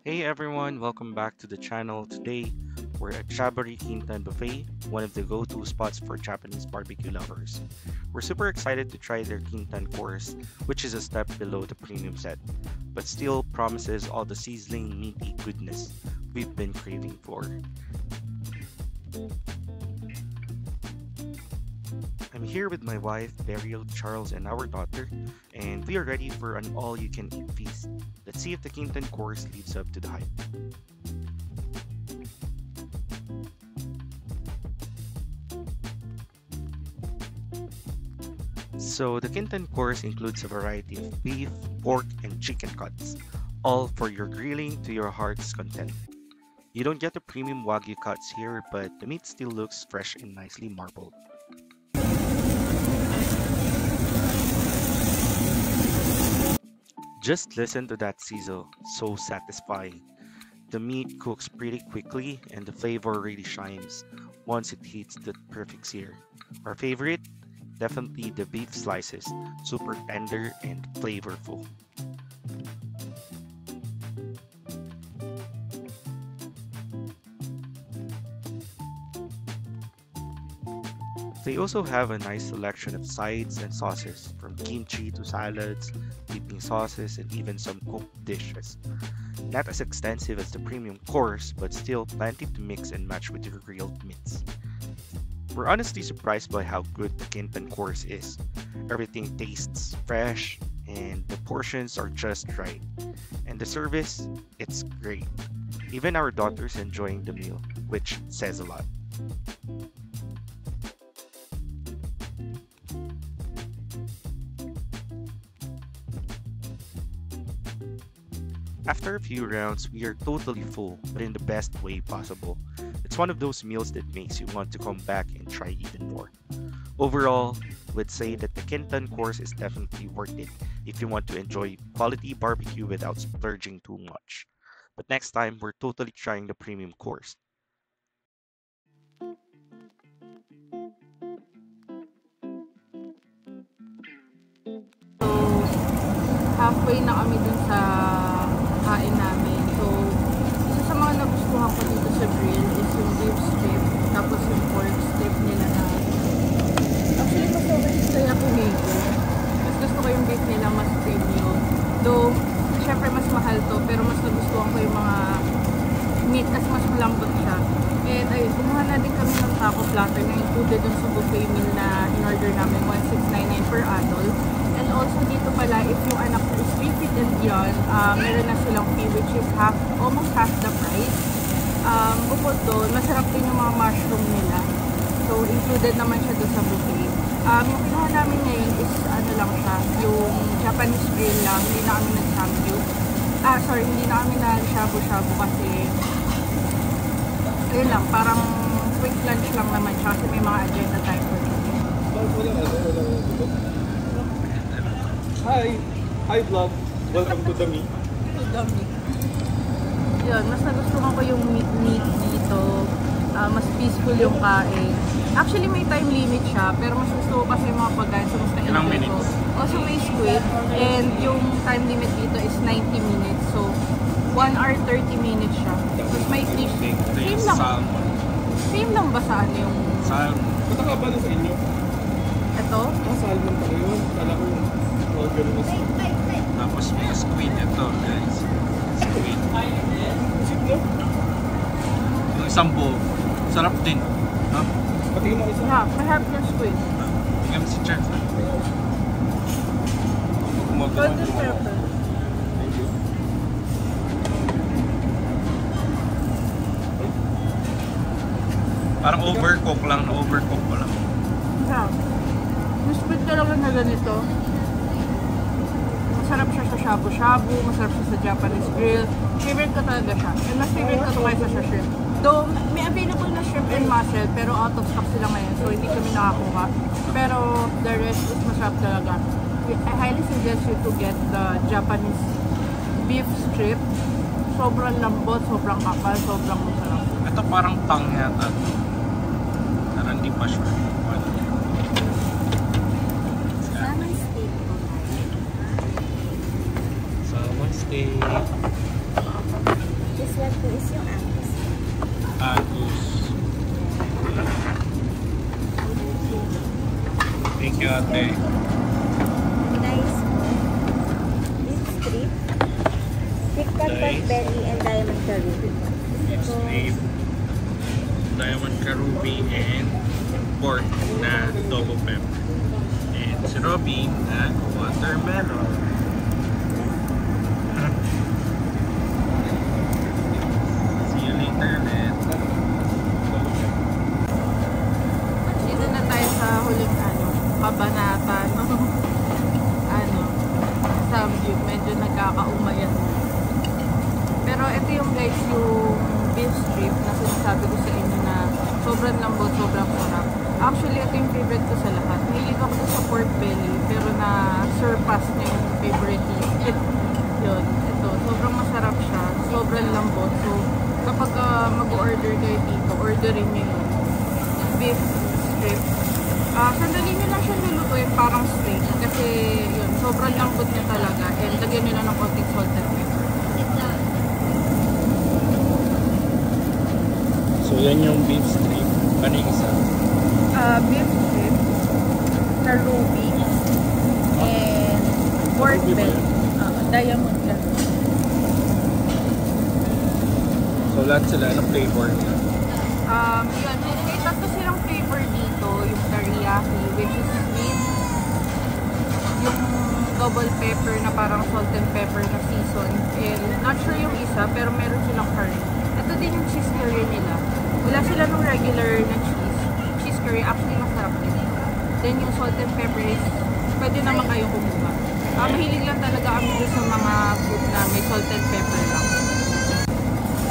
Hey everyone, welcome back to the channel. Today, we're at Shabari Kintan Buffet, one of the go-to spots for Japanese barbecue lovers. We're super excited to try their Kintan course, which is a step below the premium set, but still promises all the sizzling, meaty goodness we've been craving for. I'm here with my wife, Beryl, Charles, and our daughter, and we are ready for an all-you-can-eat feast. Let's see if the Kintan course lives up to the hype. So the Kintan course includes a variety of beef, pork, and chicken cuts, all for your grilling to your heart's content. You don't get the premium Wagyu cuts here, but the meat still looks fresh and nicely marbled. Just listen to that sizzle, so satisfying. The meat cooks pretty quickly and the flavor really shines once it hits the perfect sear. Our favorite? Definitely the beef slices, super tender and flavorful. They also have a nice selection of sides and sauces, from kimchi to salads, dipping sauces, and even some cooked dishes. Not as extensive as the premium course, but still plenty to mix and match with your grilled meats. We're honestly surprised by how good the Kintan course is. Everything tastes fresh, and the portions are just right. And the service, it's great. Even our daughter's enjoying the meal, which says a lot. After a few rounds, we are totally full, but in the best way possible. It's one of those meals that makes you want to come back and try even more. Overall, I would say that the Kintan course is definitely worth it if you want to enjoy quality barbecue without splurging too much. But next time, we're totally trying the premium course. Halfway na kami dun sa kain namin. So, isa sa mga nagustuhan ko dito sa grill is yung beef strip, tapos yung pork strip nila na actually mas okay kaya pumili. Mas gusto ko yung beef nila mas premium. Though, syempre mas mahal to, pero mas nagustuhan ko yung mga meat as mas malambot siya. And ayun, kumuha na din kami ng taco platter na included dun sa buffet meal na in-order namin, 1699 per adult. And also dito pala, if yung anak ko is 3 feet and beyond, meron na silang fee which is almost half the price. Bukod doon, masarap din yung mga mushroom nila. So, included naman siya doon sa buffet. Yung kinuha namin ngayon is ano lang siya, yung Japanese grill lang, hindi na kami nag-samgyup. Hindi na kami nag-shabu-shabu kasi ayun lang, parang quick lunch lang naman siya kasi may mga agenda time for today. Hi vlog. Welcome to the meet. To the meat. Yun, mas nagustuhan ko yung meat dito. Mas peaceful yung kain. Actually, may time limit siya, pero mas gusto ko kasi yung mga pagkain. So, mas na-enjoy ko. Also, may squid. And yung time limit dito is 90 minutes. So, 1 hour 30 minutes siya. Tapos may fish. Same lang. Same lang ba sa ano yung... Salmon. Mataka ba na sa inyo? Ito? Salmon pa yun. Kala ko yung order na sa... Tapos may squid ito, guys. Squid. Isip no? Yung isang buo. Sarap din. Huh? Pati mo isa. Yeah, masarap yung squid. Tingnan si Charles. Golden pepper. Thank you. Parang overcook lang, overcook ko lang. Yeah. Yung squid talaga na ganito. Masarap siya sa shabu-shabu, masarap siya sa Japanese grill. Favorite ko talaga siya. And mas favorite ko ito kaysa sa shrimp. Though, may available na shrimp and mussel, pero out of stock sila ngayon, so hindi kami nakakuha. Pero the rest is masarap talaga. I highly suggest you to get the Japanese beef strip. Sobrang lambot, sobrang kapal, sobrang masarap. Ito parang tang yata. Pero hindi pa sure. Salmon steak. Thank you, ate. Nice beef strip, KitKat Nice. pot belly, and diamond karubi. Beef strip, diamond karubi, and pork na double pepper. And si Robin na watermelon. See you later, Net. Dito na tayo sa huling kabanata ng Samgyup. Medyo nagkakaumayan. Pero ito yung guys, yung beef strip na sinasabi ko sa inyo na sobrang lambot, sobrang sarap. Actually, ito yung favorite ko sa lahat. Mahilig ako sa pork belly, pero na-surpass na yung favorite ko. Yun, ito. Sobrang masarap siya. Sobrang lambot. So, kapag mag-order kayo dito, orderin nyo yung beef strip. Sandali nyo lang siya lulutuin parang steak. Kasi, yun, sobrang lambot niya talaga. And lagyan nyo lang ng konting salt and pepper. So yan yung beef strip. Ano yung isa? Beef strip, karubi, and pork belly. Diamond karubi. So lahat sila, anong flavor niya? Yun, may tatlo silang flavor dito. Yung teriyaki, which is sweet. Yung double pepper na parang salt and pepper na season. And not sure yung isa, pero meron silang curry. Ito din yung cheese curry nila. Wala sila nung regular na cheese. Cheese curry, actually masarap din. Then yung salt and pepper is, pwede naman kayo kumuha. Mahilig lang talaga kami doon sa mga food na may salt and pepper lang.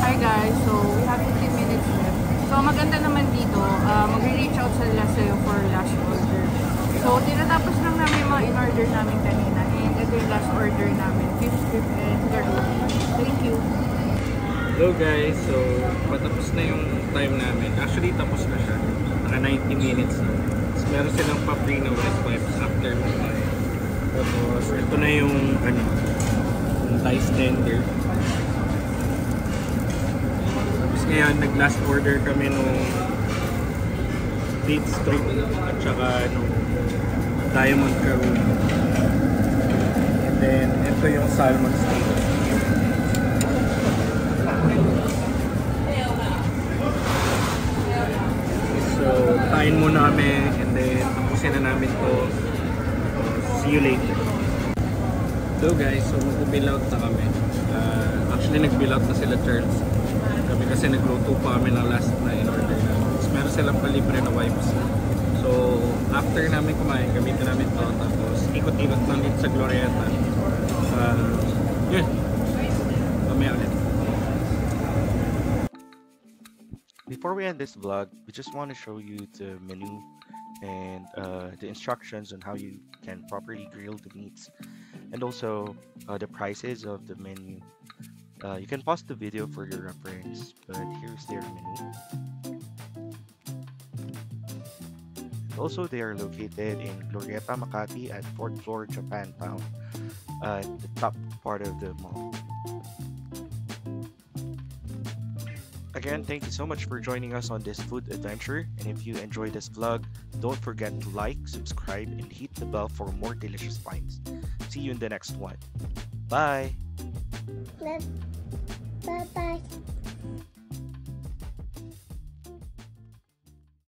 Hi guys, so we have 15 minutes left. So maganda naman dito, mag-reach out sila sa'yo for last order. So tinatapos lang namin mga in-order namin kanina. And ito yung last order namin, beef strip and garubi. Thank you. Hello guys, so patapos na yung time namin. Actually tapos na siya. Naka 90 minutes na. So, meron silang pa-free na wet wipes after kumain. Tapos ito na yung yung rice tender. Tapos ngayon nag-last order kami nung beef strip at saka nung diamond karubi. And then ito yung salmon steak. So, kain muna kami and then tapusin na namin to. See you later. So guys, so mag-bill out na kami. Actually, nag-bill out na sila Charles. Kami kasi nagluto pa kami ng last na in-order na. Tapos meron silang palibre na wipes. So, after namin kumain, gamitin namin to. Tapos, ikot-ikot lang dito sa Glorieta. Yun. Mamaya ulit. Before we end this vlog, we just want to show you the menu and the instructions on how you can properly grill the meats, and also the prices of the menu. You can pause the video for your reference, but here's their menu. Also, they are located in Glorieta, Makati at 4th floor, Japantown, at the top part of the mall. Again, thank you so much for joining us on this food adventure, and if you enjoyed this vlog, don't forget to like, subscribe, and hit the bell for more delicious finds. See you in the next one. Bye! Bye-bye.